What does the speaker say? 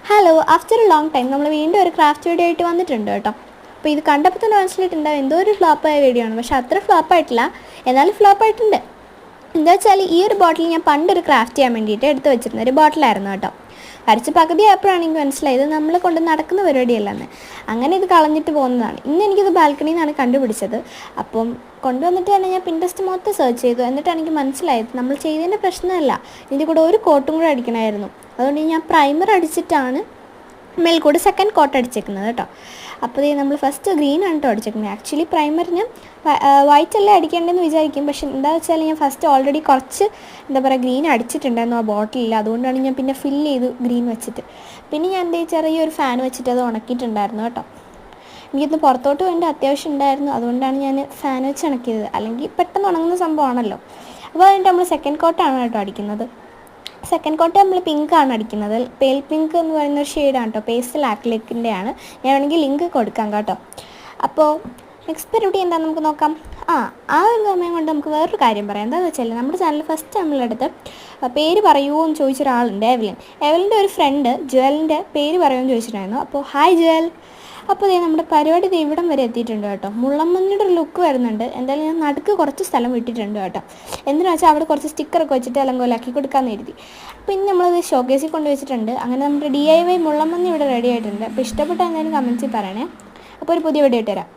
Hello, after A long time നമ്മൾ വീണ്ടും ഒരു ക്രാഫ്റ്റ് വീഡിയോ ആയിട്ട് വന്നിട്ടുണ്ട് കേട്ടോ. അപ്പോൾ ഇത് കണ്ടപ്പോൾ തന്നെ മനസ്സിലായിട്ടുണ്ടാവും എന്തോ ഒരു ഫ്ലോപ്പായ വീഡിയോ ആണ്. പക്ഷേ അത്ര ഫ്ലോപ്പായിട്ടില്ല, എന്നാലും ഫ്ലോപ്പായിട്ടുണ്ട്. എന്താ വെച്ചാൽ ഈ ഒരു ബോട്ടിൽ ഞാൻ പണ്ടൊരു ക്രാഫ്റ്റ് ചെയ്യാൻ വേണ്ടിയിട്ട് എടുത്ത് വെച്ചിരുന്ന ഒരു ബോട്ടിലായിരുന്നു കേട്ടോ. വരച്ച് പകുതിയായപ്പോഴാണ് എനിക്ക് മനസ്സിലായത് നമ്മൾ കൊണ്ട് നടക്കുന്ന പരിപാടിയല്ലെന്ന്. അങ്ങനെ ഇത് കളഞ്ഞിട്ട് പോകുന്നതാണ്. ഇന്ന് എനിക്കിത് ബാൽക്കണിയിൽ നിന്നാണ് കണ്ടുപിടിച്ചത്. അപ്പം കൊണ്ടുവന്നിട്ട് തന്നെ ഞാൻ പിൻട്രസ്റ്റ് മൊത്തം സെർച്ച് ചെയ്തു. എന്നിട്ടാണ് എനിക്ക് മനസ്സിലായത് നമ്മൾ ചെയ്തതിൻ്റെ പ്രശ്നമല്ല, ഇതിൻ്റെ കൂടെ ഒരു കോട്ടും കൂടെ അടിക്കണമായിരുന്നു. അതുകൊണ്ട് ഞാൻ പ്രൈമർ അടിച്ചിട്ടാണ് മേൽക്കൂടെ സെക്കൻഡ് കോട്ട് അടിച്ചേക്കുന്നത് കേട്ടോ. അപ്പോൾ നമ്മൾ ഫസ്റ്റ് ഗ്രീൻ ആണ് കേട്ടോ അടിച്ചേക്കുന്നത്. ആക്ച്വലി പ്രൈമറിന് വൈറ്റ് അല്ലേ അടിക്കേണ്ടതെന്ന് വിചാരിക്കും. പക്ഷേ എന്താ വെച്ചാൽ ഞാൻ ഫസ്റ്റ് ഓൾറെഡി കുറച്ച് ഗ്രീൻ അടിച്ചിട്ടുണ്ടായിരുന്നു ആ ബോട്ടിലിൽ. അതുകൊണ്ടാണ് ഞാൻ പിന്നെ ഫില്ല് ചെയ്തു ഗ്രീൻ വെച്ചിട്ട്. പിന്നെ ഞാൻ ചെറിയൊരു ഫാൻ വെച്ചിട്ട് അത് ഉണക്കിയിട്ടുണ്ടായിരുന്നു കേട്ടോ. എനിക്കിന്ന് പുറത്തോട്ട് വേണ്ട അത്യാവശ്യം ഉണ്ടായിരുന്നു, അതുകൊണ്ടാണ് ഞാൻ ഫാൻ വെച്ച് ഉണക്കിയത്. അല്ലെങ്കിൽ പെട്ടെന്ന് ഉണങ്ങുന്ന സംഭവമാണല്ലോ. അപ്പോൾ അതിൻ്റെ നമ്മൾ സെക്കൻഡ് കോട്ടാണ് കേട്ടോ അടിക്കുന്നത്. സെക്കൻഡ് കോട്ട് നമ്മൾ പിങ്കാണ് അടിക്കുന്നത്. പേൽ പിങ്ക് എന്ന് പറയുന്നൊരു ഷെയ്ഡാണ് കേട്ടോ. പേസ്റ്റൽ ആക്രിലിക്കിൻ്റെ ആണ്. ഞാൻ വേണമെങ്കിൽ ലിങ്ക് കൊടുക്കാം കേട്ടോ. അപ്പോൾ നെക്സ്റ്റ് പരിപാടി എന്താണെന്ന് നമുക്ക് നോക്കാം. ആ ഒരു സമയം കൊണ്ട് നമുക്ക് വേറൊരു കാര്യം പറയാം. എന്താണെന്ന് വെച്ചാൽ നമ്മുടെ ചാനൽ ഫസ്റ്റ് നമ്മളെടുത്ത് പേര് പറയുമോ എന്ന് ചോദിച്ചൊരാളുണ്ട്, എവലിൻ്റെ ഒരു ഫ്രണ്ട് ജുവലിൻ്റെ പേര് പറയുമോ എന്ന് ചോദിച്ചിട്ടുണ്ടായിരുന്നു. അപ്പോൾ ഹായ് ജുവൽ. അപ്പോൾ നമ്മുടെ പരിപാടി ഇവിടം വരെ എത്തിയിട്ടുണ്ട് കേട്ടോ. മുള്ളമ്മന്നിയുടെ ഒരു ലുക്ക് വരുന്നുണ്ട്. എന്തായാലും ഞാൻ നടുക്ക് കുറച്ച് സ്ഥലം വിട്ടിട്ടുണ്ട് കേട്ടോ. എന്തിനാ വെച്ചാൽ അവിടെ കുറച്ച് സ്റ്റിക്കറൊക്കെ വെച്ചിട്ട് അലങ്കോലാക്കി കൊടുക്കാമെന്ന് കരുതി. പിന്നെ നമ്മളത് ഷോക്കേസിൽ കൊണ്ടുവച്ചിട്ടുണ്ട്. അങ്ങനെ നമ്മുടെ DIY മുള്ളമ്മന്നി ഇവിടെ റെഡി ആയിട്ടുണ്ട്. അപ്പോൾ ഇഷ്ടപ്പെട്ട എന്തായാലും കമൻസിൽ പറയണേ. അപ്പോൾ ഒരു പുതിയ വീഡിയോ ഇട്ട് തരാം.